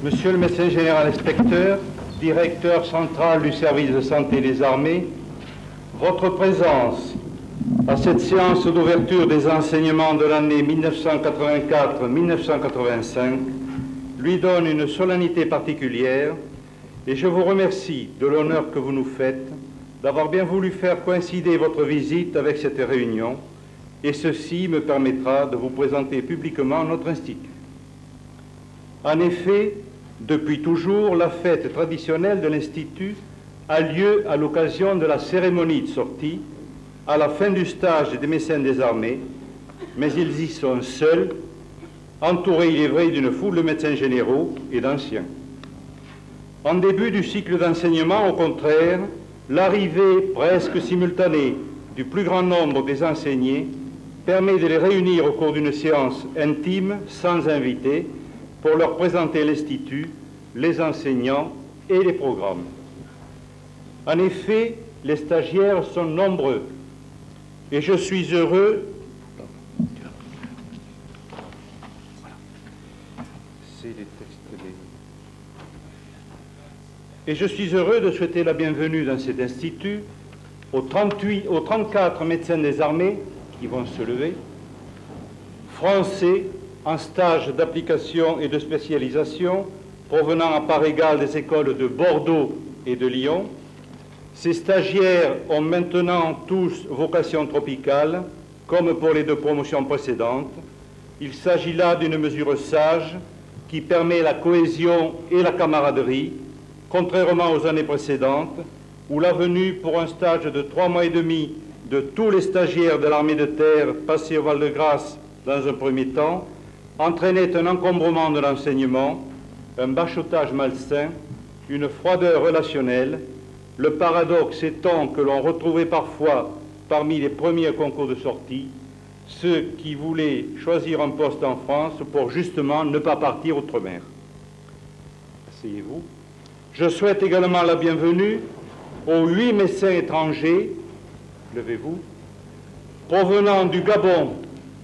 Monsieur le médecin général inspecteur, directeur central du service de santé des armées, votre présence à cette séance d'ouverture des enseignements de l'année 1984-1985 lui donne une solennité particulière et je vous remercie de l'honneur que vous nous faites d'avoir bien voulu faire coïncider votre visite avec cette réunion et ceci me permettra de vous présenter publiquement notre institut. En effet, depuis toujours, la fête traditionnelle de l'Institut a lieu à l'occasion de la cérémonie de sortie, à la fin du stage des médecins des armées, mais ils y sont seuls, entourés, il est vrai, d'une foule de médecins généraux et d'anciens. En début du cycle d'enseignement, au contraire, l'arrivée presque simultanée du plus grand nombre des enseignés permet de les réunir au cours d'une séance intime, sans invité, pour leur présenter l'Institut, les enseignants et les programmes. En effet, les stagiaires sont nombreux et je suis heureux de souhaiter la bienvenue dans cet institut aux 34 médecins des armées qui vont se lever, français en stage d'application et de spécialisation provenant à part égale des écoles de Bordeaux et de Lyon. Ces stagiaires ont maintenant tous vocation tropicale, comme pour les deux promotions précédentes. Il s'agit là d'une mesure sage qui permet la cohésion et la camaraderie, contrairement aux années précédentes, où la venue pour un stage de 3 mois et demi de tous les stagiaires de l'armée de terre passés au Val-de-Grâce dans un premier temps entraînait un encombrement de l'enseignement, un bachotage malsain, une froideur relationnelle, le paradoxe étant que l'on retrouvait parfois parmi les premiers concours de sortie ceux qui voulaient choisir un poste en France pour justement ne pas partir outre-mer. Asseyez-vous. Je souhaite également la bienvenue aux 8 médecins étrangers, levez-vous, provenant du Gabon,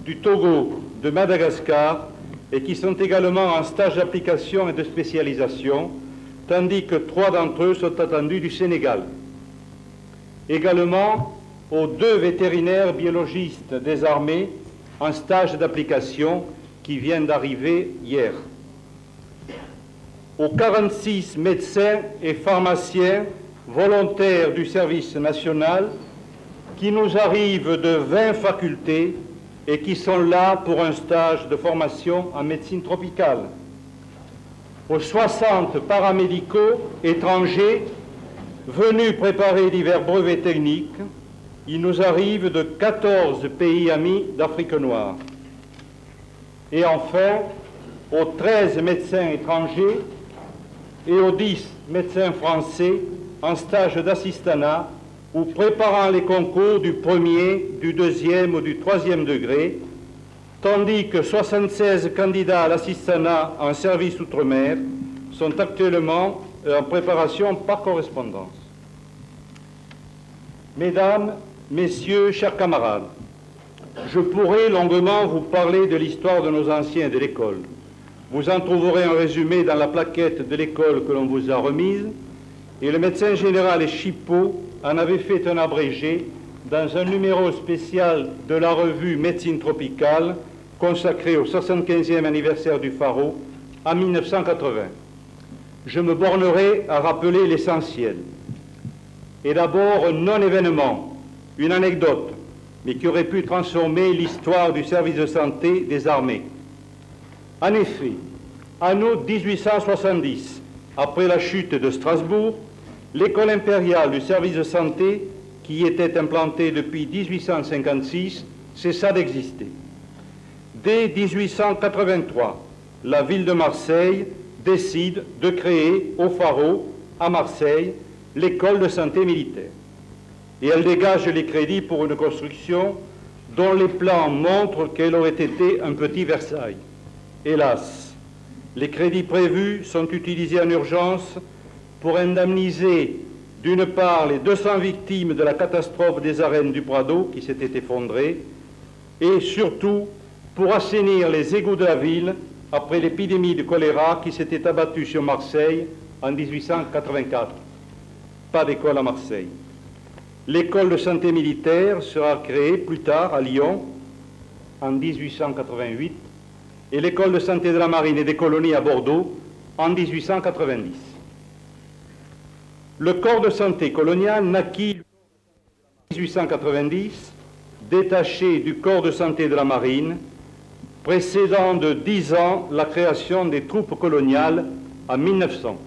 du Togo, de Madagascar et qui sont également en stage d'application et de spécialisation, tandis que 3 d'entre eux sont attendus du Sénégal. Également aux 2 vétérinaires biologistes des armées en stage d'application qui viennent d'arriver hier. Aux 46 médecins et pharmaciens volontaires du service national qui nous arrivent de 20 facultés et qui sont là pour un stage de formation en médecine tropicale. Aux 60 paramédicaux étrangers venus préparer divers brevets techniques, il nous arrive de 14 pays amis d'Afrique noire. Et enfin, aux 13 médecins étrangers et aux 10 médecins français en stage d'assistanat ou préparant les concours du premier, du deuxième ou du troisième degré, tandis que 76 candidats à l'assistanat en service outre-mer sont actuellement en préparation par correspondance. Mesdames, Messieurs, chers camarades, je pourrais longuement vous parler de l'histoire de nos anciens de l'école. Vous en trouverez un résumé dans la plaquette de l'école que l'on vous a remise, et le médecin général Chipot en avait fait un abrégé dans un numéro spécial de la revue Médecine tropicale consacré au 75e anniversaire du Pharo en 1980. Je me bornerai à rappeler l'essentiel. Et d'abord, un non-événement, une anecdote, mais qui aurait pu transformer l'histoire du service de santé des armées. En effet, en août 1870, après la chute de Strasbourg, l'école impériale du service de santé, qui y était implantée depuis 1856, cessa d'exister. Dès 1883, la ville de Marseille décide de créer au Pharo, à Marseille, l'école de santé militaire. Et elle dégage les crédits pour une construction dont les plans montrent qu'elle aurait été un petit Versailles. Hélas, les crédits prévus sont utilisés en urgence pour indemniser d'une part les 200 victimes de la catastrophe des arènes du Prado qui s'était effondrée et surtout pour assainir les égouts de la ville après l'épidémie de choléra qui s'était abattue sur Marseille en 1884. Pas d'école à Marseille. L'école de santé militaire sera créée plus tard à Lyon en 1888 et l'école de santé de la marine et des colonies à Bordeaux en 1890. Le corps de santé colonial naquit en 1890, détaché du corps de santé de la marine, précédant de 10 ans la création des troupes coloniales en 1900.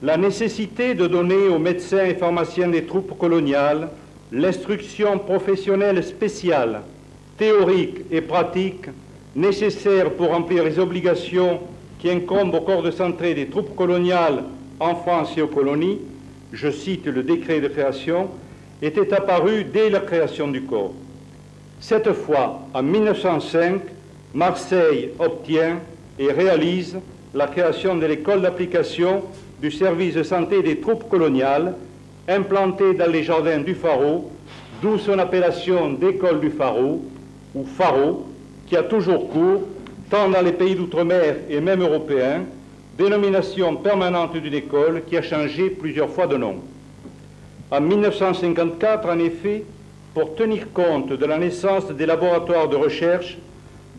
La nécessité de donner aux médecins et pharmaciens des troupes coloniales l'instruction professionnelle spéciale, théorique et pratique nécessaire pour remplir les obligations qui incombent au corps de santé des troupes coloniales en France et aux colonies, je cite le décret de création, était apparue dès la création du corps. Cette fois, en 1905, Marseille obtient et réalise la création de l'école d'application du service de santé des troupes coloniales, implantée dans les jardins du Pharaon, d'où son appellation d'école du Pharaon, ou Pharaon, qui a toujours cours, tant dans les pays d'outre-mer et même européens, dénomination permanente d'une école qui a changé plusieurs fois de nom. En 1954, en effet, pour tenir compte de la naissance des laboratoires de recherche,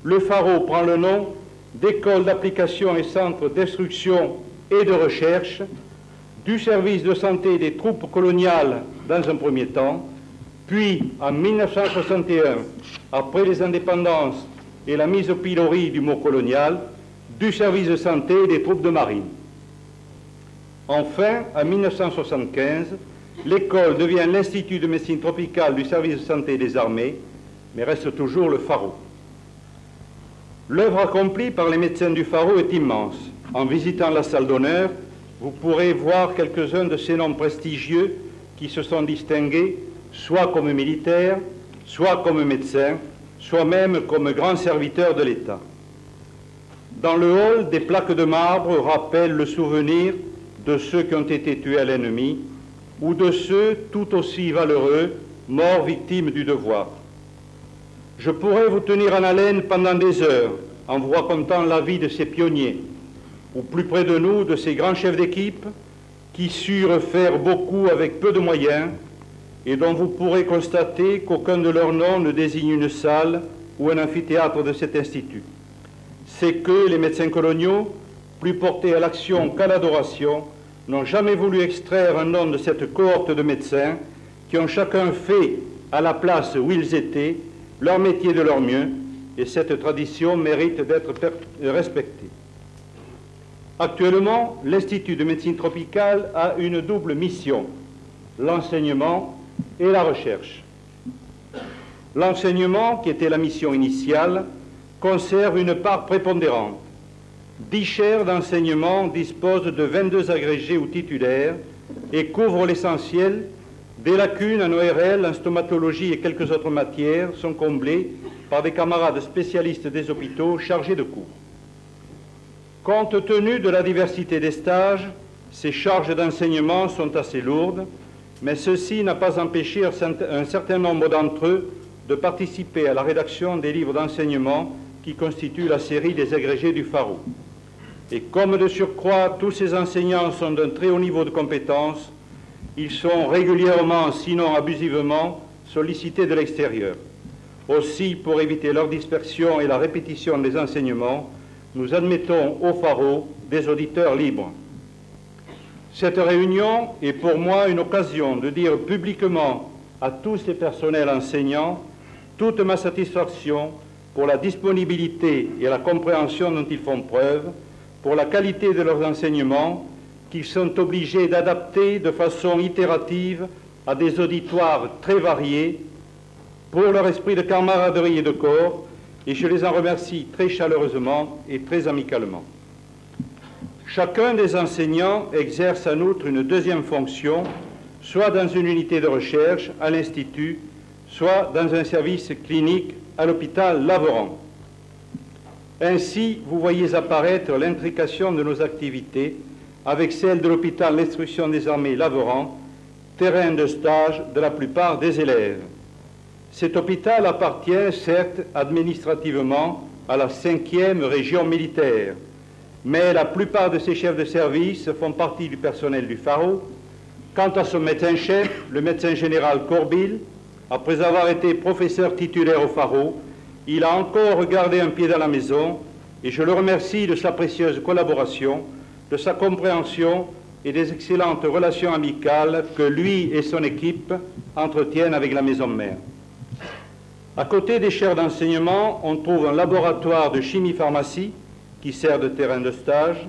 le Pharaon prend le nom d'école d'application et centre d'instruction et de recherche, du service de santé des troupes coloniales dans un premier temps, puis en 1961, après les indépendances et la mise au pilori du mot colonial, du service de santé des troupes de marine. Enfin, en 1975, l'école devient l'Institut de médecine tropicale du service de santé des armées, mais reste toujours le Pharaon. L'œuvre accomplie par les médecins du Pharaon est immense. En visitant la salle d'honneur, vous pourrez voir quelques-uns de ces noms prestigieux qui se sont distingués, soit comme militaires, soit comme médecins, soit même comme grands serviteurs de l'État. Dans le hall, des plaques de marbre rappellent le souvenir de ceux qui ont été tués à l'ennemi ou de ceux tout aussi valeureux, morts victimes du devoir. Je pourrais vous tenir en haleine pendant des heures en vous racontant la vie de ces pionniers, ou plus près de nous, de ces grands chefs d'équipe qui surent faire beaucoup avec peu de moyens et dont vous pourrez constater qu'aucun de leurs noms ne désigne une salle ou un amphithéâtre de cet institut. C'est que les médecins coloniaux, plus portés à l'action qu'à l'adoration, n'ont jamais voulu extraire un nom de cette cohorte de médecins qui ont chacun fait, à la place où ils étaient, leur métier de leur mieux, et cette tradition mérite d'être respectée. Actuellement, l'Institut de médecine tropicale a une double mission, l'enseignement et la recherche. L'enseignement, qui était la mission initiale, conserve une part prépondérante. 10 chaires d'enseignement disposent de 22 agrégés ou titulaires et couvrent l'essentiel. Des lacunes en ORL, en stomatologie et quelques autres matières sont comblées par des camarades spécialistes des hôpitaux chargés de cours. Compte tenu de la diversité des stages, ces charges d'enseignement sont assez lourdes, mais ceci n'a pas empêché un certain nombre d'entre eux de participer à la rédaction des livres d'enseignement qui constituent la série des agrégés du Pharaon. Et comme de surcroît, tous ces enseignants sont d'un très haut niveau de compétence, ils sont régulièrement, sinon abusivement, sollicités de l'extérieur. Aussi, pour éviter leur dispersion et la répétition des enseignements, nous admettons au Pharaon des auditeurs libres. Cette réunion est pour moi une occasion de dire publiquement à tous les personnels enseignants toute ma satisfaction pour la disponibilité et la compréhension dont ils font preuve, pour la qualité de leurs enseignements, qu'ils sont obligés d'adapter de façon itérative à des auditoires très variés, pour leur esprit de camaraderie et de corps, et je les en remercie très chaleureusement et très amicalement. Chacun des enseignants exerce en outre une deuxième fonction, soit dans une unité de recherche à l'Institut, soit dans un service clinique à l'hôpital Laveran. Ainsi, vous voyez apparaître l'intrication de nos activités avec celle de l'hôpital d'instruction des armées Laveran, terrain de stage de la plupart des élèves. Cet hôpital appartient, certes, administrativement à la 5e région militaire. Mais la plupart de ces chefs de service font partie du personnel du Pharo. Quant à son médecin-chef, le médecin général Corbil, après avoir été professeur titulaire au Pharo, il a encore gardé un pied dans la maison et je le remercie de sa précieuse collaboration, de sa compréhension et des excellentes relations amicales que lui et son équipe entretiennent avec la maison mère. À côté des chaires d'enseignement, on trouve un laboratoire de chimie-pharmacie qui sert de terrain de stage,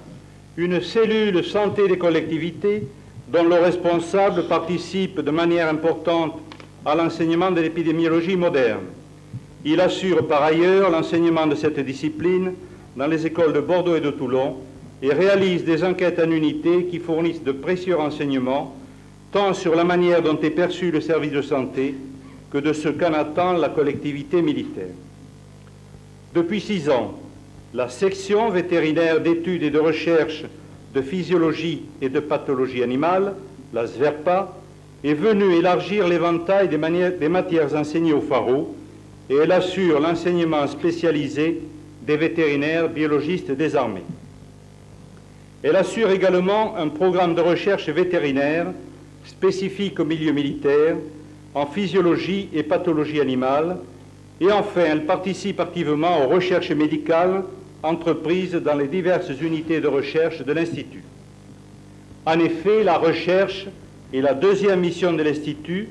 une cellule santé des collectivités dont le responsable participe de manière importante à l'enseignement de l'épidémiologie moderne. Il assure par ailleurs l'enseignement de cette discipline dans les écoles de Bordeaux et de Toulon et réalise des enquêtes en unité qui fournissent de précieux renseignements tant sur la manière dont est perçu le service de santé que de ce qu'en attend la collectivité militaire. Depuis 6 ans, la section vétérinaire d'études et de recherche de physiologie et de pathologie animale, la SVERPA, est venue élargir l'éventail des matières enseignées au Pharo et elle assure l'enseignement spécialisé des vétérinaires biologistes des armées. Elle assure également un programme de recherche vétérinaire spécifique au milieu militaire en physiologie et pathologie animale et enfin elle participe activement aux recherches médicales entreprises dans les diverses unités de recherche de l'Institut. En effet, la recherche est la deuxième mission de l'Institut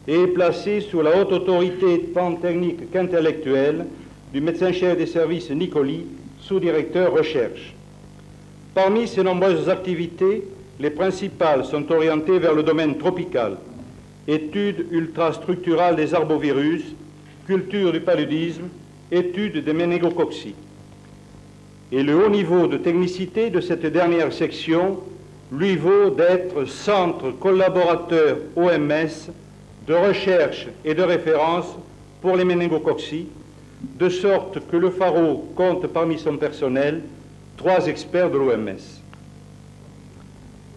et est placée sous la haute autorité tant technique qu'intellectuelle du médecin-chef des services Nicoli, sous-directeur recherche. Parmi ces nombreuses activités, les principales sont orientées vers le domaine tropical, études ultrastructurales des arbovirus, culture du paludisme, études des méningococci. Et le haut niveau de technicité de cette dernière section lui vaut d'être centre collaborateur OMS de recherche et de référence pour les méningococci, de sorte que le Pharo compte parmi son personnel 3 experts de l'OMS.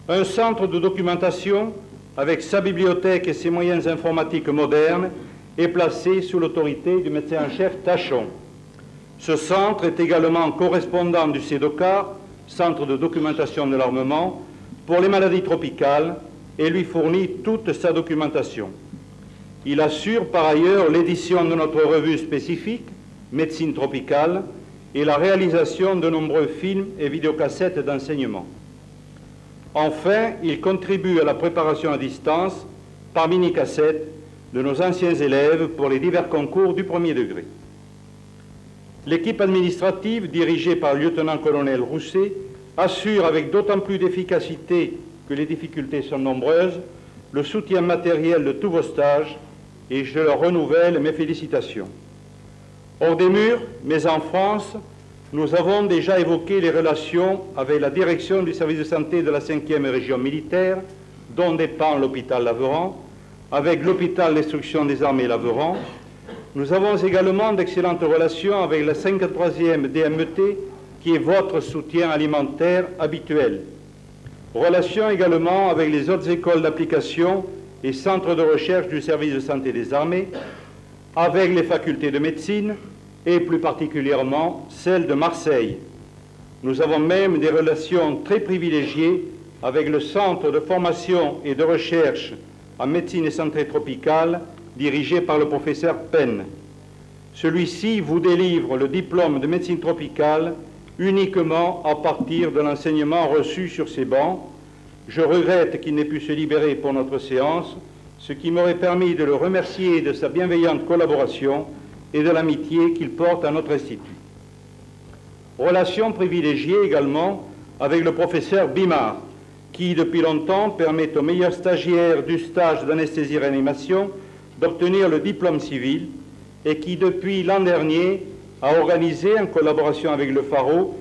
Un centre de documentation avec sa bibliothèque et ses moyens informatiques modernes est placé sous l'autorité du médecin en chef Tachon. Ce centre est également correspondant du CEDOCAR, Centre de documentation de l'armement, pour les maladies tropicales et lui fournit toute sa documentation. Il assure par ailleurs l'édition de notre revue spécifique, Médecine tropicale, et la réalisation de nombreux films et vidéocassettes d'enseignement. Enfin, il contribue à la préparation à distance, par mini-cassette, de nos anciens élèves pour les divers concours du premier degré. L'équipe administrative, dirigée par le lieutenant-colonel Rousset, assure avec d'autant plus d'efficacité que les difficultés sont nombreuses, le soutien matériel de tous vos stages et je leur renouvelle mes félicitations. Hors des murs, mais en France, nous avons déjà évoqué les relations avec la direction du service de santé de la 5e région militaire, dont dépend l'hôpital Laveran, avec l'hôpital d'instruction des armées Laveran. Nous avons également d'excellentes relations avec la 53e DMET, qui est votre soutien alimentaire habituel. Relations également avec les autres écoles d'application et centres de recherche du service de santé des armées, avec les facultés de médecine et plus particulièrement celles de Marseille. Nous avons même des relations très privilégiées avec le centre de formation et de recherche en médecine et santé tropicale dirigé par le professeur Penn. Celui-ci vous délivre le diplôme de médecine tropicale uniquement à partir de l'enseignement reçu sur ces bancs. Je regrette qu'il n'ait pu se libérer pour notre séance, ce qui m'aurait permis de le remercier de sa bienveillante collaboration et de l'amitié qu'il porte à notre institut. Relation privilégiée également avec le professeur Bimard, qui depuis longtemps permet aux meilleurs stagiaires du stage d'anesthésie-réanimation d'obtenir le diplôme civil et qui depuis l'an dernier a organisé, en collaboration avec le Pharo,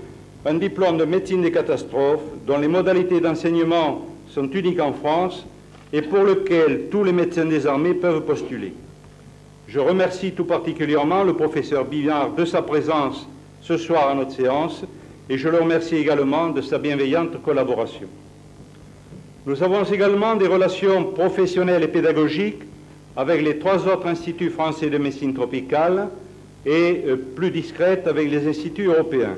un diplôme de médecine des catastrophes dont les modalités d'enseignement sont uniques en France et pour lequel tous les médecins des armées peuvent postuler. Je remercie tout particulièrement le professeur Bimard de sa présence ce soir à notre séance et je le remercie également de sa bienveillante collaboration. Nous avons également des relations professionnelles et pédagogiques avec les 3 autres instituts français de médecine tropicale, et plus discrète avec les instituts européens.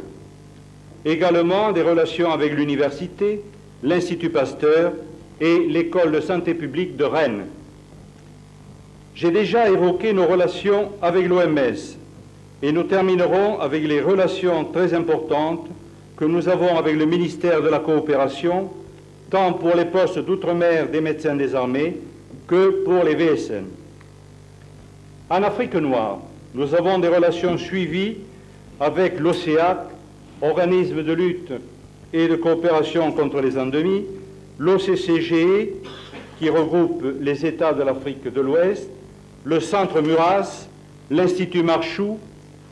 Également des relations avec l'université, l'Institut Pasteur et l'École de santé publique de Rennes. J'ai déjà évoqué nos relations avec l'OMS et nous terminerons avec les relations très importantes que nous avons avec le ministère de la Coopération, tant pour les postes d'outre-mer des médecins des armées que pour les VSN. En Afrique noire, nous avons des relations suivies avec l'OCEAC, organisme de lutte et de coopération contre les endémies, l'OCCGE, qui regroupe les États de l'Afrique de l'Ouest, le Centre Muras, l'Institut Marchou,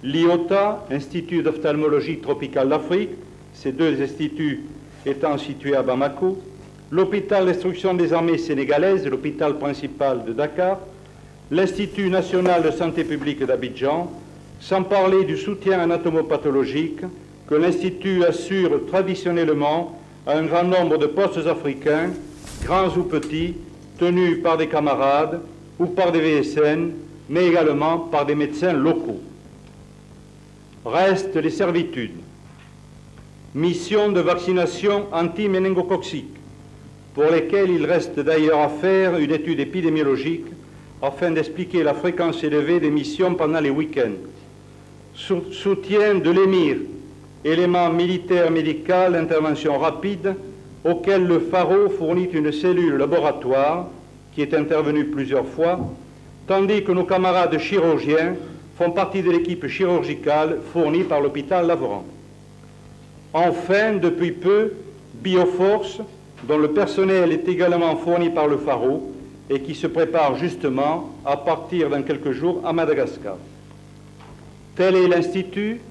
l'IOTA, Institut d'ophtalmologie tropicale d'Afrique, ces deux instituts étant situés à Bamako, l'hôpital d'instruction des armées sénégalaises, l'hôpital principal de Dakar, l'Institut national de santé publique d'Abidjan, sans parler du soutien anatomopathologique que l'Institut assure traditionnellement à un grand nombre de postes africains, grands ou petits, tenus par des camarades ou par des VSN, mais également par des médecins locaux. Restent les servitudes. Mission de vaccination anti-méningococcique, pour lesquelles il reste d'ailleurs à faire une étude épidémiologique afin d'expliquer la fréquence élevée des missions pendant les week-ends. Soutien de l'EMIR, élément militaire médical d'intervention rapide, auquel le Pharo fournit une cellule laboratoire qui est intervenue plusieurs fois, tandis que nos camarades chirurgiens font partie de l'équipe chirurgicale fournie par l'hôpital Lavran. Enfin, depuis peu, Bioforce, dont le personnel est également fourni par le Pharo et qui se prépare justement à partir dans quelques jours à Madagascar. Tel est l'Institut,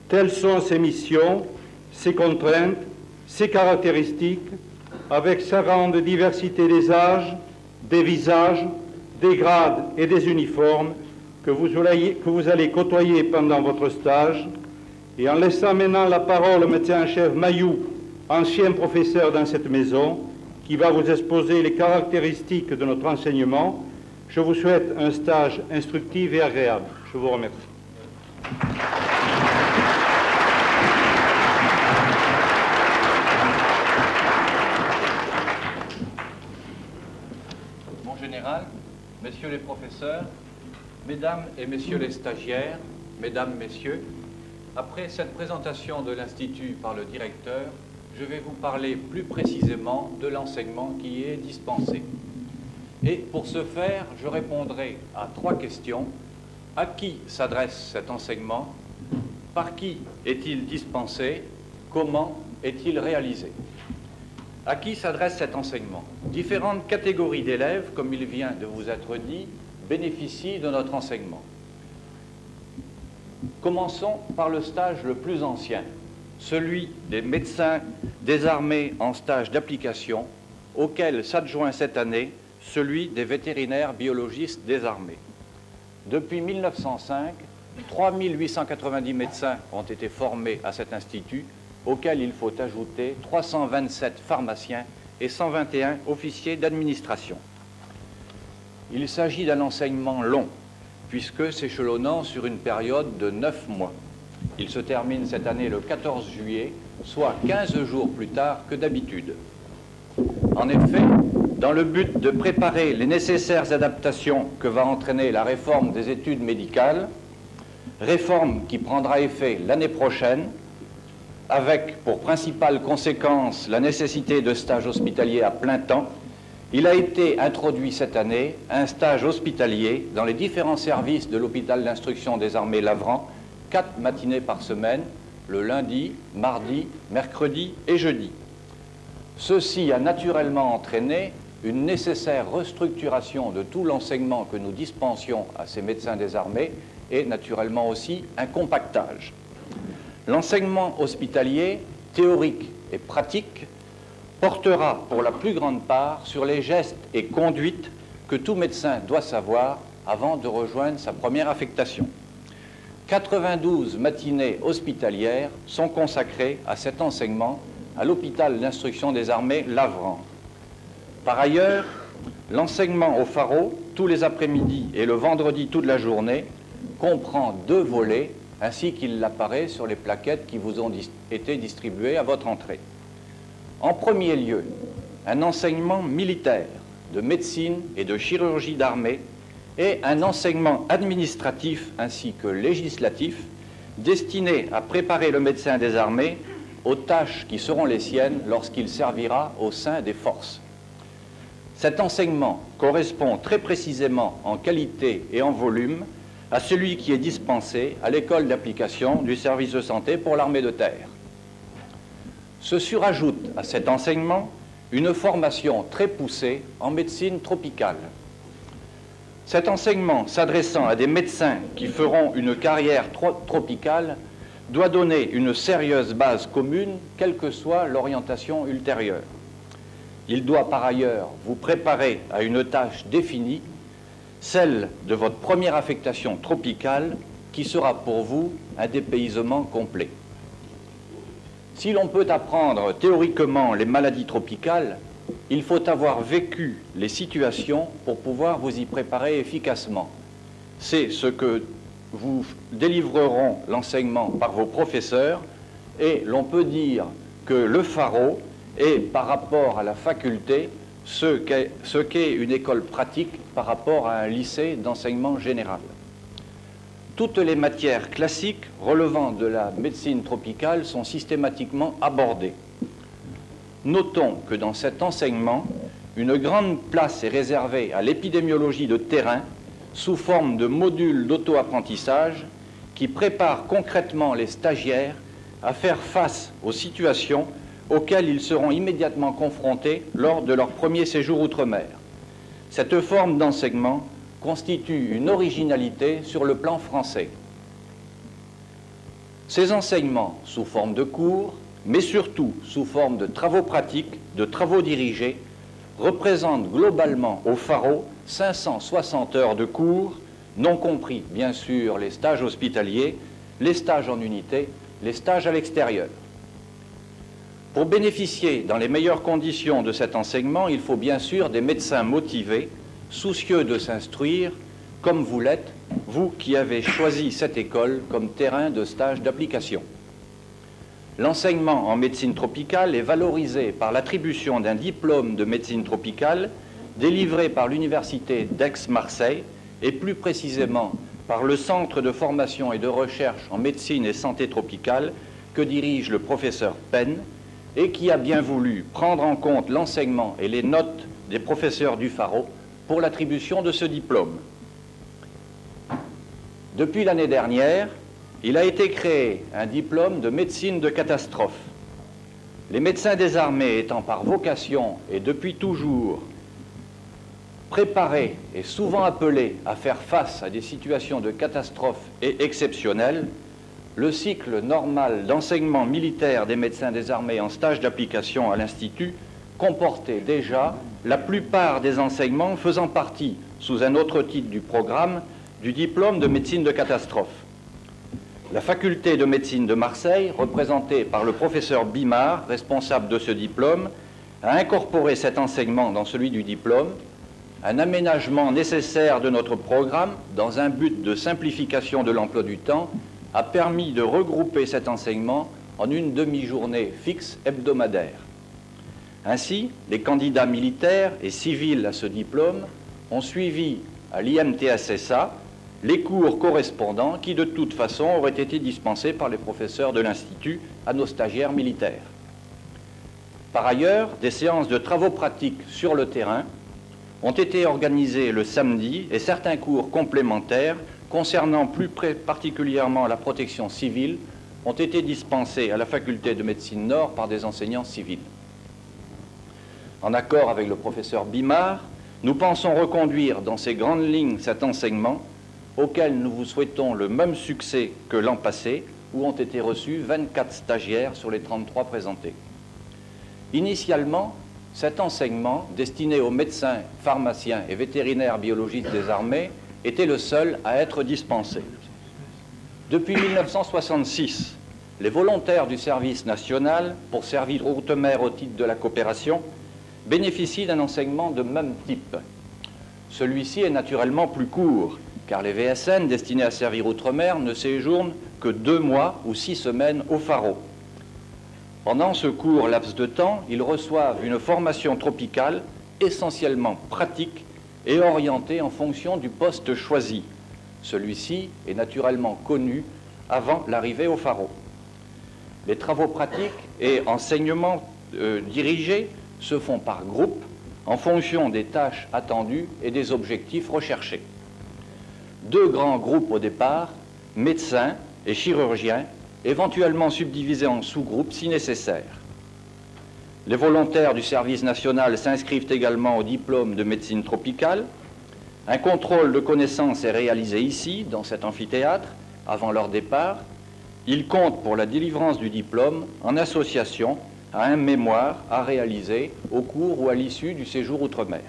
telles sont ses missions, ses contraintes, ses caractéristiques, avec sa grande diversité des âges, des visages, des grades et des uniformes que vous allez côtoyer pendant votre stage. Et en laissant maintenant la parole au médecin-chef Mayou, ancien professeur dans cette maison, qui va vous exposer les caractéristiques de notre enseignement, je vous souhaite un stage instructif et agréable. Je vous remercie. Mon général, messieurs les professeurs, mesdames et messieurs les stagiaires, mesdames, messieurs, après cette présentation de l'Institut par le directeur, je vais vous parler plus précisément de l'enseignement qui y est dispensé. Et pour ce faire, je répondrai à 3 questions. À qui s'adresse cet enseignement? Par qui est-il dispensé? Comment est-il réalisé? À qui s'adresse cet enseignement? Différentes catégories d'élèves, comme il vient de vous être dit, bénéficient de notre enseignement. Commençons par le stage le plus ancien, celui des médecins des armées en stage d'application, auquel s'adjoint cette année celui des vétérinaires biologistes des armées. Depuis 1905, 3890 médecins ont été formés à cet institut, auquel il faut ajouter 327 pharmaciens et 121 officiers d'administration. Il s'agit d'un enseignement long, puisque s'échelonnant sur une période de 9 mois. Il se termine cette année le 14 juillet, soit 15 jours plus tard que d'habitude. En effet, dans le but de préparer les nécessaires adaptations que va entraîner la réforme des études médicales, réforme qui prendra effet l'année prochaine, avec pour principale conséquence la nécessité de stages hospitaliers à plein temps, il a été introduit cette année un stage hospitalier dans les différents services de l'hôpital d'instruction des armées Lavran, 4 matinées par semaine, le lundi, mardi, mercredi et jeudi. Ceci a naturellement entraîné une nécessaire restructuration de tout l'enseignement que nous dispensions à ces médecins des armées et naturellement aussi un compactage. L'enseignement hospitalier, théorique et pratique, portera pour la plus grande part sur les gestes et conduites que tout médecin doit savoir avant de rejoindre sa première affectation. 92 matinées hospitalières sont consacrées à cet enseignement à l'hôpital d'instruction des armées Lavran. Par ailleurs, l'enseignement au Pharo, tous les après-midi et le vendredi toute la journée, comprend 2 volets, ainsi qu'il l'apparaît sur les plaquettes qui vous ont été distribuées à votre entrée. En premier lieu, un enseignement militaire de médecine et de chirurgie d'armée et un enseignement administratif ainsi que législatif destiné à préparer le médecin des armées aux tâches qui seront les siennes lorsqu'il servira au sein des forces. Cet enseignement correspond très précisément en qualité et en volume à celui qui est dispensé à l'école d'application du service de santé pour l'armée de terre. Se surajoute à cet enseignement une formation très poussée en médecine tropicale. Cet enseignement s'adressant à des médecins qui feront une carrière tropicale doit donner une sérieuse base commune, quelle que soit l'orientation ultérieure. Il doit par ailleurs vous préparer à une tâche définie, celle de votre première affectation tropicale, qui sera pour vous un dépaysement complet. Si l'on peut apprendre théoriquement les maladies tropicales, il faut avoir vécu les situations pour pouvoir vous y préparer efficacement. C'est ce que vous délivreront l'enseignement par vos professeurs, et l'on peut dire que le pharo est, par rapport à la faculté, ce qu'est une école pratique par rapport à un lycée d'enseignement général. Toutes les matières classiques relevant de la médecine tropicale sont systématiquement abordées. Notons que dans cet enseignement, une grande place est réservée à l'épidémiologie de terrain sous forme de modules d'auto-apprentissage qui préparent concrètement les stagiaires à faire face aux situations auxquelles ils seront immédiatement confrontés lors de leur premier séjour outre-mer. Cette forme d'enseignement constitue une originalité sur le plan français. Ces enseignements, sous forme de cours, mais surtout sous forme de travaux pratiques, de travaux dirigés, représentent globalement au pharo 560 heures de cours, non compris bien sûr les stages hospitaliers, les stages en unité, les stages à l'extérieur. Pour bénéficier dans les meilleures conditions de cet enseignement, il faut bien sûr des médecins motivés, soucieux de s'instruire, comme vous l'êtes, vous qui avez choisi cette école comme terrain de stage d'application. L'enseignement en médecine tropicale est valorisé par l'attribution d'un diplôme de médecine tropicale délivré par l'Université d'Aix-Marseille et plus précisément par le Centre de formation et de recherche en médecine et santé tropicale que dirige le professeur Penn et qui a bien voulu prendre en compte l'enseignement et les notes des professeurs du pharo pour l'attribution de ce diplôme. Depuis l'année dernière, il a été créé un diplôme de médecine de catastrophe. Les médecins des armées étant par vocation et depuis toujours préparés et souvent appelés à faire face à des situations de catastrophe et exceptionnelles, le cycle normal d'enseignement militaire des médecins des armées en stage d'application à l'Institut comportait déjà la plupart des enseignements faisant partie, sous un autre titre du programme, du diplôme de médecine de catastrophe. La faculté de médecine de Marseille, représentée par le professeur Bimard, responsable de ce diplôme, a incorporé cet enseignement dans celui du diplôme. Un aménagement nécessaire de notre programme, dans un but de simplification de l'emploi du temps, a permis de regrouper cet enseignement en une demi-journée fixe hebdomadaire. Ainsi, les candidats militaires et civils à ce diplôme ont suivi à l'IMTSSA les cours correspondants qui, de toute façon, auraient été dispensés par les professeurs de l'Institut à nos stagiaires militaires. Par ailleurs, des séances de travaux pratiques sur le terrain ont été organisées le samedi et certains cours complémentaires concernant plus particulièrement la protection civile ont été dispensés à la faculté de médecine Nord par des enseignants civils. En accord avec le professeur Bimard, nous pensons reconduire dans ces grandes lignes cet enseignement auquel nous vous souhaitons le même succès que l'an passé, où ont été reçus 24 stagiaires sur les 33 présentés. Initialement, cet enseignement, destiné aux médecins, pharmaciens et vétérinaires biologistes des armées, était le seul à être dispensé. Depuis 1966, les volontaires du service national, pour servir outre-mer au titre de la coopération, bénéficient d'un enseignement de même type. Celui-ci est naturellement plus court, car les VSN destinés à servir outre-mer ne séjournent que 2 mois ou 6 semaines au Faro. Pendant ce court laps de temps, ils reçoivent une formation tropicale essentiellement pratique et orientée en fonction du poste choisi. Celui-ci est naturellement connu avant l'arrivée au Faro. Les travaux pratiques et enseignements dirigés se font par groupe en fonction des tâches attendues et des objectifs recherchés. 2 grands groupes au départ, médecins et chirurgiens, éventuellement subdivisés en sous-groupes si nécessaire. Les volontaires du service national s'inscrivent également au diplôme de médecine tropicale. Un contrôle de connaissances est réalisé ici, dans cet amphithéâtre, avant leur départ. Ils comptent pour la délivrance du diplôme en association à un mémoire à réaliser au cours ou à l'issue du séjour outre-mer.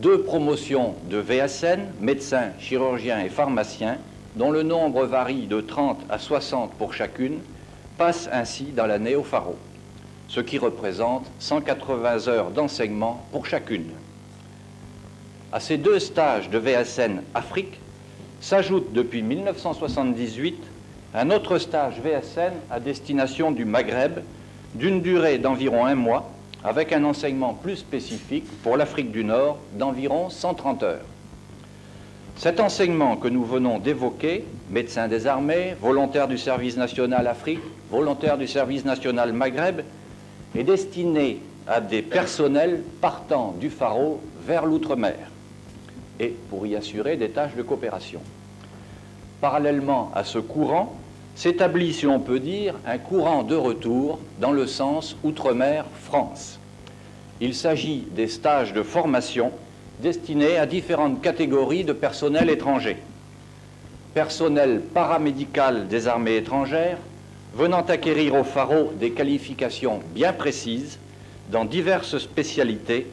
2 promotions de VSN, médecins, chirurgiens et pharmaciens, dont le nombre varie de 30 à 60 pour chacune, passent ainsi dans l'année au Faro, ce qui représente 180 heures d'enseignement pour chacune. À ces 2 stages de VSN Afrique s'ajoute depuis 1978 un autre stage VSN à destination du Maghreb d'une durée d'environ 1 mois, avec un enseignement plus spécifique pour l'Afrique du Nord d'environ 130 heures. Cet enseignement que nous venons d'évoquer, médecins des armées, volontaires du service national Afrique, volontaires du service national Maghreb, est destiné à des personnels partant du Faro vers l'outre-mer et pour y assurer des tâches de coopération. Parallèlement à ce courant, s'établit, si l'on peut dire, un courant de retour dans le sens outre-mer-France. Il s'agit des stages de formation destinés à différentes catégories de personnel étranger. Personnel paramédical des armées étrangères, venant acquérir au Faro des qualifications bien précises dans diverses spécialités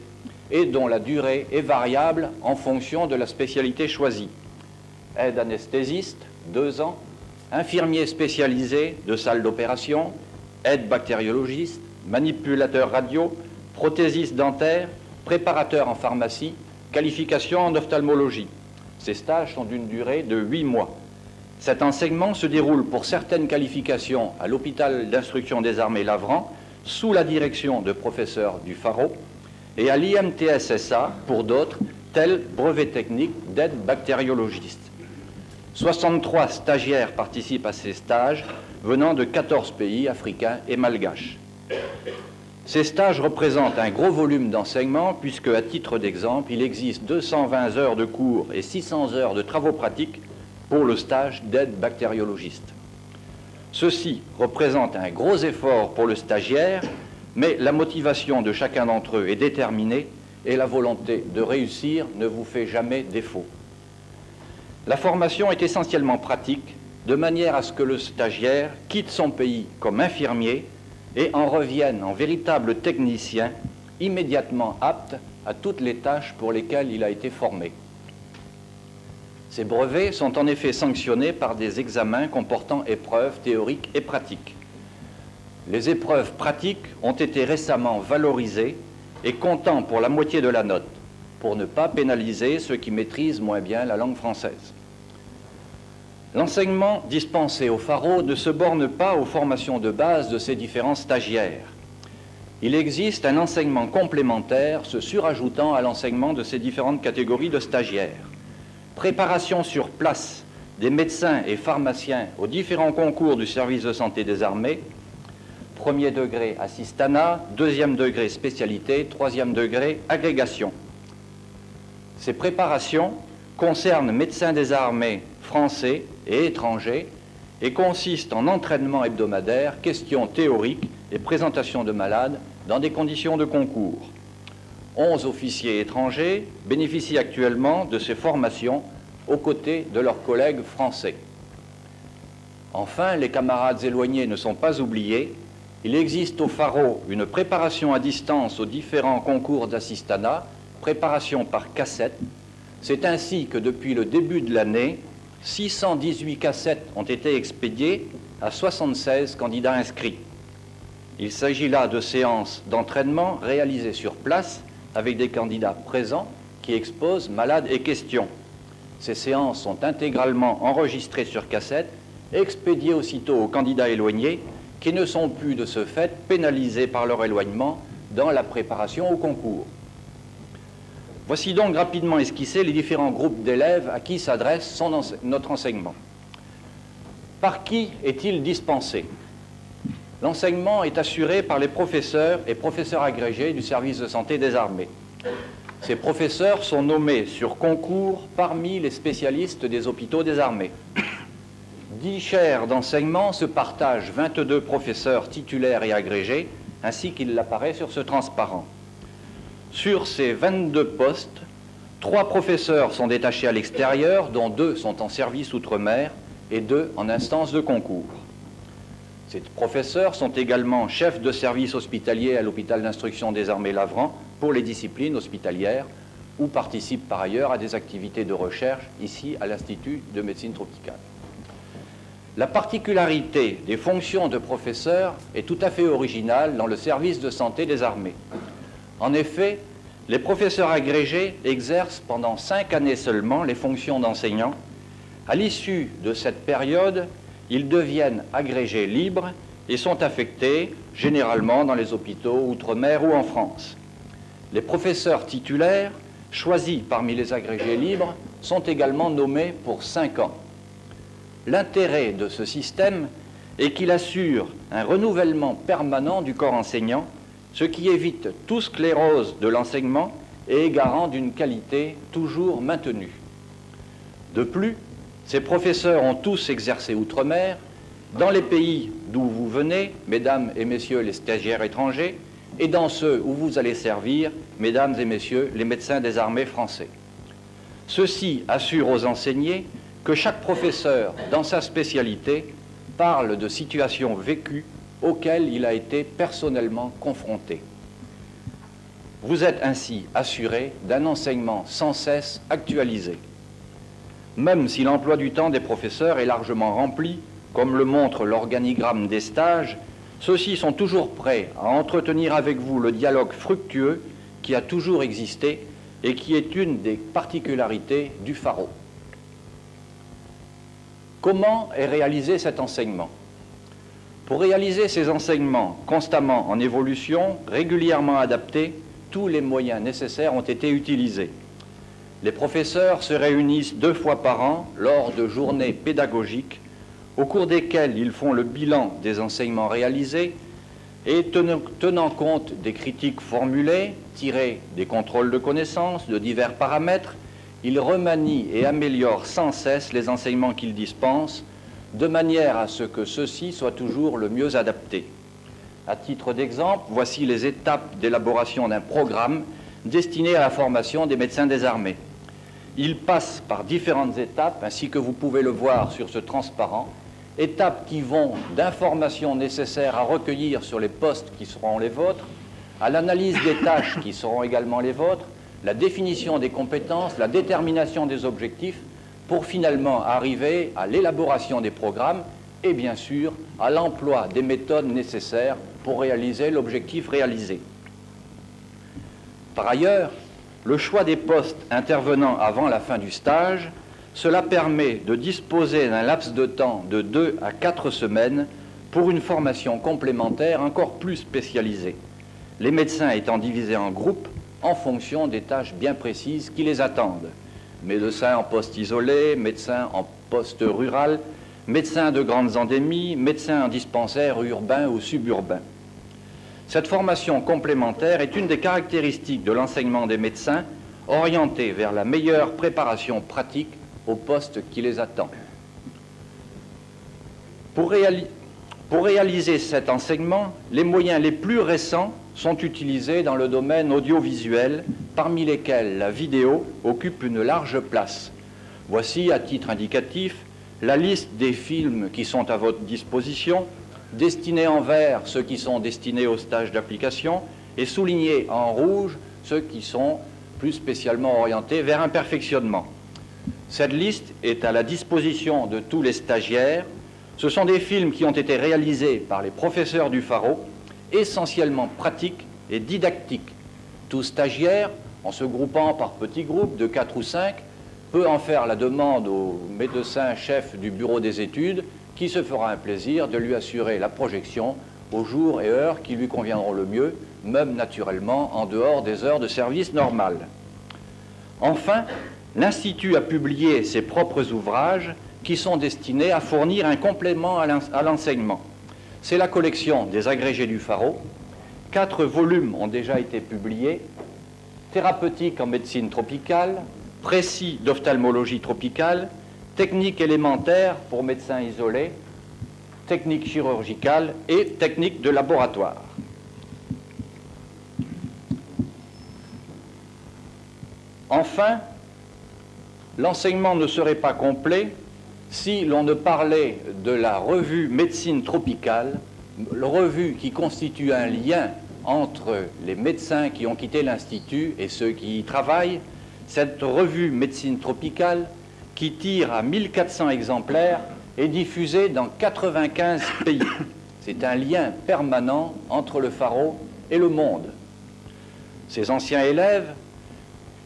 et dont la durée est variable en fonction de la spécialité choisie. Aide anesthésiste, 2 ans, infirmier spécialisé de salle d'opération, aide bactériologiste, manipulateur radio, prothésiste dentaire, préparateur en pharmacie, qualification en ophtalmologie. Ces stages sont d'une durée de 8 mois. Cet enseignement se déroule pour certaines qualifications à l'hôpital d'instruction des armées Lavran, sous la direction de professeurs du Faro, et à l'IMTSSA pour d'autres, tels brevet technique d'aide bactériologiste. 63 stagiaires participent à ces stages venant de 14 pays africains et malgaches. Ces stages représentent un gros volume d'enseignement puisque, à titre d'exemple, il existe 220 heures de cours et 600 heures de travaux pratiques pour le stage d'aide bactériologiste. Ceci représente un gros effort pour le stagiaire, mais la motivation de chacun d'entre eux est déterminée et la volonté de réussir ne vous fait jamais défaut. La formation est essentiellement pratique, de manière à ce que le stagiaire quitte son pays comme infirmier et en revienne en véritable technicien, immédiatement apte à toutes les tâches pour lesquelles il a été formé. Ces brevets sont en effet sanctionnés par des examens comportant épreuves théoriques et pratiques. Les épreuves pratiques ont été récemment valorisées et comptant pour la moitié de la note, pour ne pas pénaliser ceux qui maîtrisent moins bien la langue française. L'enseignement dispensé au Faro ne se borne pas aux formations de base de ces différents stagiaires. Il existe un enseignement complémentaire se surajoutant à l'enseignement de ces différentes catégories de stagiaires. Préparation sur place des médecins et pharmaciens aux différents concours du service de santé des armées, 1er degré assistanat, 2e degré spécialité, 3e degré agrégation. Ces préparations concernent médecins des armées français et étrangers et consistent en entraînement hebdomadaire, questions théoriques et présentation de malades dans des conditions de concours. 11 officiers étrangers bénéficient actuellement de ces formations aux côtés de leurs collègues français. Enfin, les camarades éloignés ne sont pas oubliés. Il existe au Faro une préparation à distance aux différents concours d'assistanat, préparation par cassette. C'est ainsi que depuis le début de l'année, 618 cassettes ont été expédiées à 76 candidats inscrits. Il s'agit là de séances d'entraînement réalisées sur place avec des candidats présents qui exposent malades et questions. Ces séances sont intégralement enregistrées sur cassette et expédiées aussitôt aux candidats éloignés qui ne sont plus de ce fait pénalisés par leur éloignement dans la préparation au concours. Voici donc rapidement esquissés les différents groupes d'élèves à qui s'adresse notre enseignement. Par qui est-il dispensé? L'enseignement est assuré par les professeurs et professeurs agrégés du service de santé des armées. Ces professeurs sont nommés sur concours parmi les spécialistes des hôpitaux des armées. 10 chaires d'enseignement se partagent 22 professeurs titulaires et agrégés, ainsi qu'il apparaît sur ce transparent. Sur ces 22 postes, 3 professeurs sont détachés à l'extérieur, dont 2 sont en service outre-mer et 2 en instance de concours. Ces professeurs sont également chefs de service hospitalier à l'hôpital d'instruction des armées Lavran pour les disciplines hospitalières ou participent par ailleurs à des activités de recherche ici à l'Institut de médecine tropicale. La particularité des fonctions de professeur est tout à fait originale dans le service de santé des armées. En effet, les professeurs agrégés exercent pendant 5 années seulement les fonctions d'enseignants. À l'issue de cette période, ils deviennent agrégés libres et sont affectés généralement dans les hôpitaux outre-mer ou en France. Les professeurs titulaires, choisis parmi les agrégés libres, sont également nommés pour 5 ans. L'intérêt de ce système est qu'il assure un renouvellement permanent du corps enseignant, ce qui évite toute sclérose de l'enseignement et est garant d'une qualité toujours maintenue. De plus, ces professeurs ont tous exercé outre-mer, dans les pays d'où vous venez, mesdames et messieurs les stagiaires étrangers, et dans ceux où vous allez servir, mesdames et messieurs les médecins des armées français. Ceci assure aux enseignés que chaque professeur, dans sa spécialité, parle de situations vécues auxquelles il a été personnellement confronté. Vous êtes ainsi assuré d'un enseignement sans cesse actualisé. Même si l'emploi du temps des professeurs est largement rempli, comme le montre l'organigramme des stages, ceux-ci sont toujours prêts à entretenir avec vous le dialogue fructueux qui a toujours existé et qui est une des particularités du Pharo. Comment est réalisé cet enseignement? Pour réaliser ces enseignements constamment en évolution, régulièrement adaptés, tous les moyens nécessaires ont été utilisés. Les professeurs se réunissent 2 fois par an lors de journées pédagogiques au cours desquelles ils font le bilan des enseignements réalisés et tenant compte des critiques formulées, tirées des contrôles de connaissances, de divers paramètres, ils remanient et améliorent sans cesse les enseignements qu'ils dispensent, de manière à ce que ceux-ci soient toujours le mieux adaptés. À titre d'exemple, voici les étapes d'élaboration d'un programme destiné à la formation des médecins des armées. Il passe par différentes étapes, ainsi que vous pouvez le voir sur ce transparent, étapes qui vont d'informations nécessaires à recueillir sur les postes qui seront les vôtres, à l'analyse des tâches qui seront également les vôtres, la définition des compétences, la détermination des objectifs, pour finalement arriver à l'élaboration des programmes et bien sûr à l'emploi des méthodes nécessaires pour réaliser l'objectif réalisé. Par ailleurs, le choix des postes intervenant avant la fin du stage, cela permet de disposer d'un laps de temps de 2 à 4 semaines pour une formation complémentaire encore plus spécialisée, les médecins étant divisés en groupes en fonction des tâches bien précises qui les attendent. Médecins en poste isolé, médecins en poste rural, médecins de grandes endémies, médecins en dispensaires urbains ou suburbains. Cette formation complémentaire est une des caractéristiques de l'enseignement des médecins orienté vers la meilleure préparation pratique au poste qui les attend. Pour réaliser cet enseignement, les moyens les plus récents sont utilisés dans le domaine audiovisuel, parmi lesquels la vidéo occupe une large place. Voici, à titre indicatif, la liste des films qui sont à votre disposition, destinés en vert ceux qui sont destinés aux stages d'application et soulignés en rouge ceux qui sont plus spécialement orientés vers un perfectionnement. Cette liste est à la disposition de tous les stagiaires. Ce sont des films qui ont été réalisés par les professeurs du Pharo, essentiellement pratiques et didactiques. Tous stagiaires, en se groupant par petits groupes de 4 ou 5, peut en faire la demande au médecin chef du bureau des études qui se fera un plaisir de lui assurer la projection aux jours et heures qui lui conviendront le mieux, même naturellement en dehors des heures de service normales. Enfin, l'Institut a publié ses propres ouvrages qui sont destinés à fournir un complément à l'enseignement. C'est la collection des agrégés du Faro. 4 volumes ont déjà été publiés: Thérapeutique en médecine tropicale, Précis d'ophtalmologie tropicale, Technique élémentaire pour médecins isolés, Technique chirurgicale et Technique de laboratoire. Enfin, l'enseignement ne serait pas complet si l'on ne parlait de la revue Médecine tropicale, la revue qui constitue un lien entre les médecins qui ont quitté l'Institut et ceux qui y travaillent. Cette revue Médecine tropicale, qui tire à 1400 exemplaires, est diffusée dans 95 pays. C'est un lien permanent entre le Faro et le monde. Ses anciens élèves,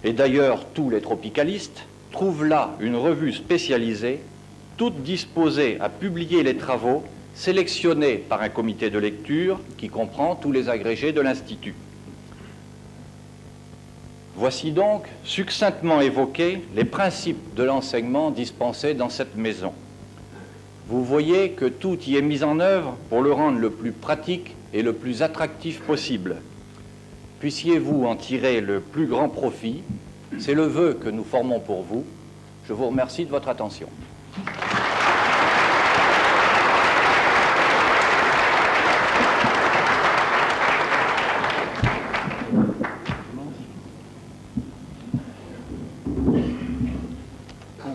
et d'ailleurs tous les tropicalistes, trouvent là une revue spécialisée, toute disposée à publier les travaux sélectionnés par un comité de lecture qui comprend tous les agrégés de l'Institut. Voici donc, succinctement évoqués, les principes de l'enseignement dispensé dans cette maison. Vous voyez que tout y est mis en œuvre pour le rendre le plus pratique et le plus attractif possible. Puissiez-vous en tirer le plus grand profit. C'est le vœu que nous formons pour vous. Je vous remercie de votre attention.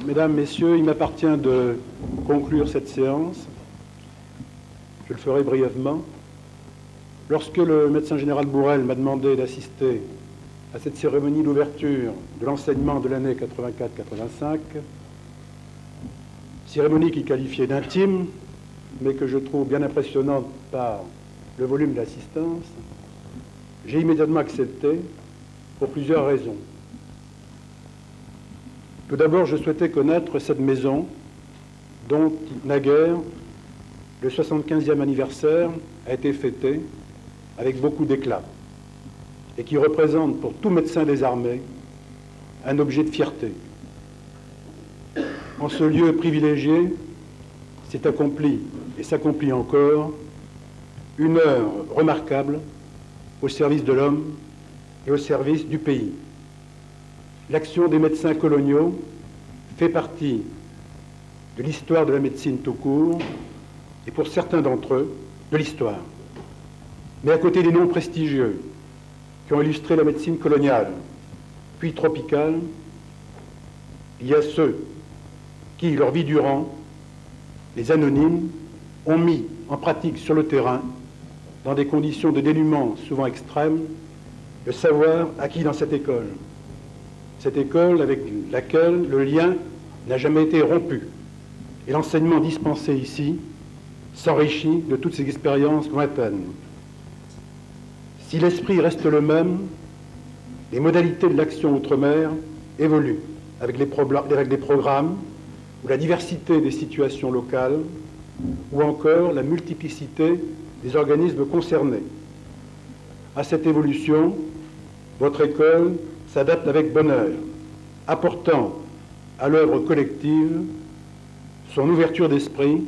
Mesdames, Messieurs, il m'appartient de conclure cette séance. Je le ferai brièvement. Lorsque le médecin général Bourrel m'a demandé d'assister à cette cérémonie d'ouverture de l'enseignement de l'année 84-85, cérémonie qu'il qualifiait d'intime, mais que je trouve bien impressionnante par le volume d'assistance, j'ai immédiatement accepté pour plusieurs raisons. Tout d'abord, je souhaitais connaître cette maison dont, naguère, le 75e anniversaire a été fêté avec beaucoup d'éclat et qui représente pour tout médecin des armées un objet de fierté. En ce lieu privilégié, s'est accompli et s'accomplit encore une heure remarquable au service de l'homme et au service du pays. L'action des médecins coloniaux fait partie de l'histoire de la médecine tout court et pour certains d'entre eux, de l'histoire. Mais à côté des noms prestigieux qui ont illustré la médecine coloniale, puis tropicale, il y a ceux qui, leur vie durant, les anonymes, ont mis en pratique sur le terrain, dans des conditions de dénuement souvent extrêmes, le savoir acquis dans cette école. Cette école avec laquelle le lien n'a jamais été rompu. Et l'enseignement dispensé ici s'enrichit de toutes ces expériences lointaines. Si l'esprit reste le même, les modalités de l'action outre-mer évoluent avec des programmes ou la diversité des situations locales ou encore la multiplicité des organismes concernés. À cette évolution, votre école s'adapte avec bonheur, apportant à l'œuvre collective son ouverture d'esprit,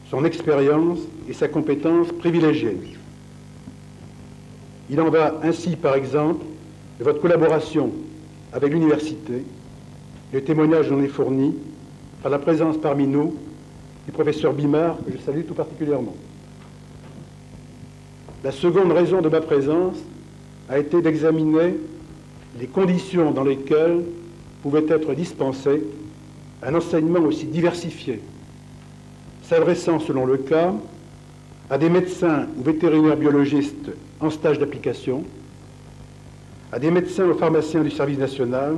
son expérience et sa compétence privilégiée. Il en va ainsi, par exemple, de votre collaboration avec l'université. Le témoignage en est fourni par la présence parmi nous du professeur Bimard, que je salue tout particulièrement. La seconde raison de ma présence a été d'examiner les conditions dans lesquelles pouvait être dispensé un enseignement aussi diversifié, s'adressant selon le cas à des médecins ou vétérinaires biologistes en stage d'application, à des médecins ou pharmaciens du service national,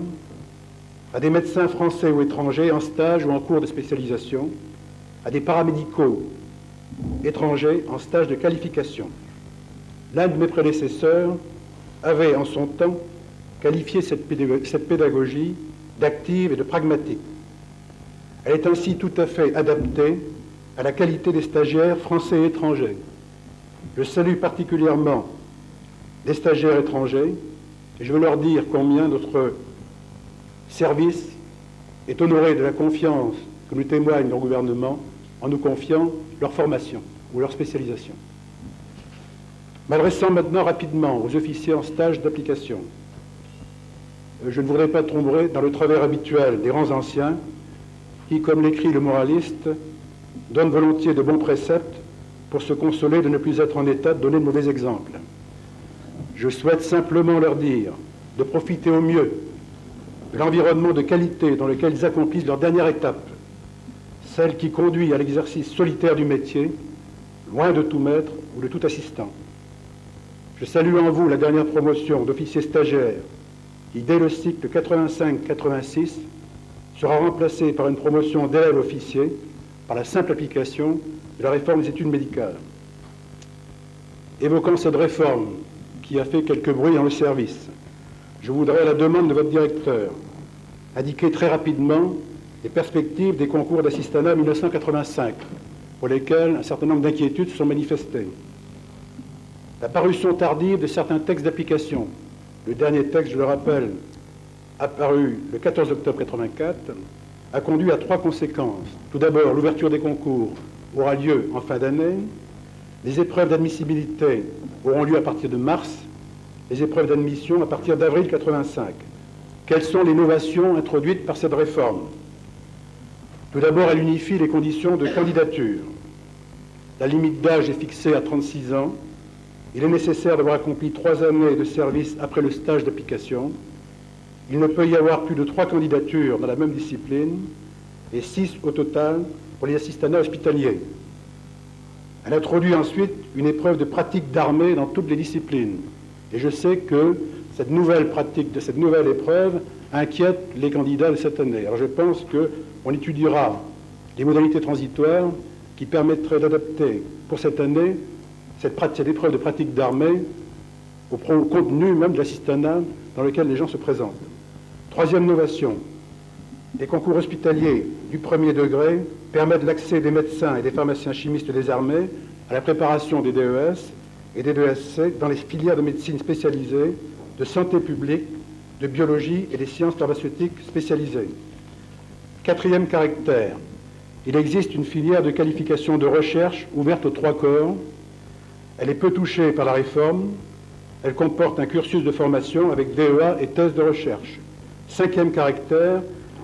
à des médecins français ou étrangers en stage ou en cours de spécialisation, à des paramédicaux étrangers en stage de qualification. L'un de mes prédécesseurs avait en son temps qualifié cette pédagogie d'active et de pragmatique. Elle est ainsi tout à fait adaptée à la qualité des stagiaires français et étrangers. Je salue particulièrement les stagiaires étrangers et je veux leur dire combien notre service est honoré de la confiance que nous témoigne leur gouvernement en nous confiant leur formation ou leur spécialisation. M'adressant maintenant rapidement aux officiers en stage d'application, je ne voudrais pas tomber dans le travers habituel des rangs anciens qui, comme l'écrit le moraliste, donnent volontiers de bons préceptes pour se consoler de ne plus être en état de donner de mauvais exemples. Je souhaite simplement leur dire de profiter au mieux de l'environnement de qualité dans lequel ils accomplissent leur dernière étape, celle qui conduit à l'exercice solitaire du métier, loin de tout maître ou de tout assistant. Je salue en vous la dernière promotion d'officiers stagiaires qui, dès le cycle 85-86, sera remplacée par une promotion d'élèves officiers par la simple application de la réforme des études médicales. Évoquant cette réforme qui a fait quelques bruits dans le service, je voudrais, à la demande de votre directeur, indiquer très rapidement les perspectives des concours d'assistanat 1985, pour lesquels un certain nombre d'inquiétudes se sont manifestées. La parution tardive de certains textes d'application, le dernier texte, je le rappelle, apparu le 14 octobre 1984, a conduit à 3 conséquences. Tout d'abord, l'ouverture des concours aura lieu en fin d'année, les épreuves d'admissibilité auront lieu à partir de mars, les épreuves d'admission à partir d'avril 1985. Quelles sont les novations introduites par cette réforme? Tout d'abord, elle unifie les conditions de candidature. La limite d'âge est fixée à 36 ans. Il est nécessaire d'avoir accompli 3 années de service après le stage d'application. Il ne peut y avoir plus de 3 candidatures dans la même discipline et 6 au total pour les assistanats hospitaliers. Elle introduit ensuite une épreuve de pratique d'armée dans toutes les disciplines. Et je sais que cette nouvelle pratique de cette nouvelle épreuve inquiète les candidats de cette année. Alors je pense qu'on étudiera les modalités transitoires qui permettraient d'adapter pour cette année cette épreuve de pratique d'armée au contenu même de l'assistanat dans lequel les gens se présentent. Troisième novation, les concours hospitaliers du premier degré permettent l'accès des médecins et des pharmaciens chimistes des armées à la préparation des DES et des DESC dans les filières de médecine spécialisées, de santé publique, de biologie et des sciences pharmaceutiques spécialisées. Quatrième caractère, il existe une filière de qualification de recherche ouverte aux 3 corps. Elle est peu touchée par la réforme. Elle comporte un cursus de formation avec DEA et thèse de recherche. Cinquième caractère,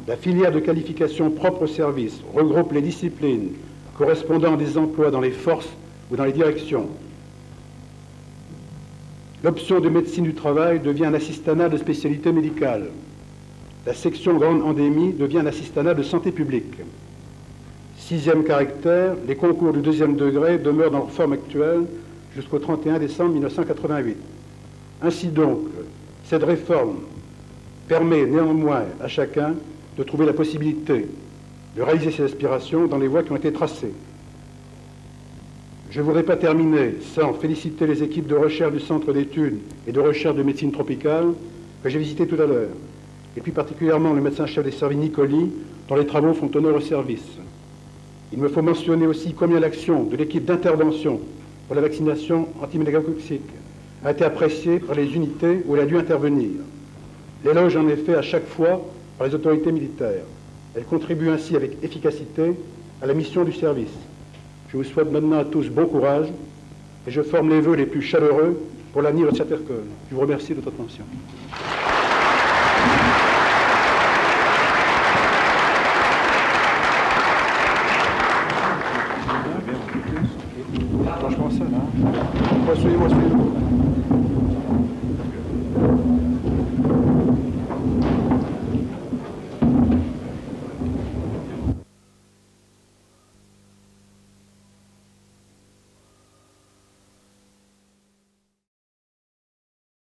la filière de qualification propre au service regroupe les disciplines correspondant à des emplois dans les forces ou dans les directions. L'option de médecine du travail devient un assistanat de spécialité médicale. La section grande endémie devient un assistanat de santé publique. Sixième caractère, les concours du 2e degré demeurent dans leur forme actuelle jusqu'au 31 décembre 1988. Ainsi donc, cette réforme permet néanmoins à chacun de trouver la possibilité de réaliser ses aspirations dans les voies qui ont été tracées. Je ne voudrais pas terminer sans féliciter les équipes de recherche du Centre d'études et de recherche de médecine tropicale que j'ai visité tout à l'heure, et plus particulièrement le médecin-chef des services Nicoli, dont les travaux font honneur au service. Il me faut mentionner aussi combien l'action de l'équipe d'intervention pour la vaccination antiméningocoque a été appréciée par les unités où elle a dû intervenir. L'éloge en est fait à chaque fois par les autorités militaires. Elle contribue ainsi avec efficacité à la mission du service. Je vous souhaite maintenant à tous bon courage et je forme les vœux les plus chaleureux pour l'avenir de cette école. Je vous remercie de votre attention. Franchement, ça, là. Soyez-moi,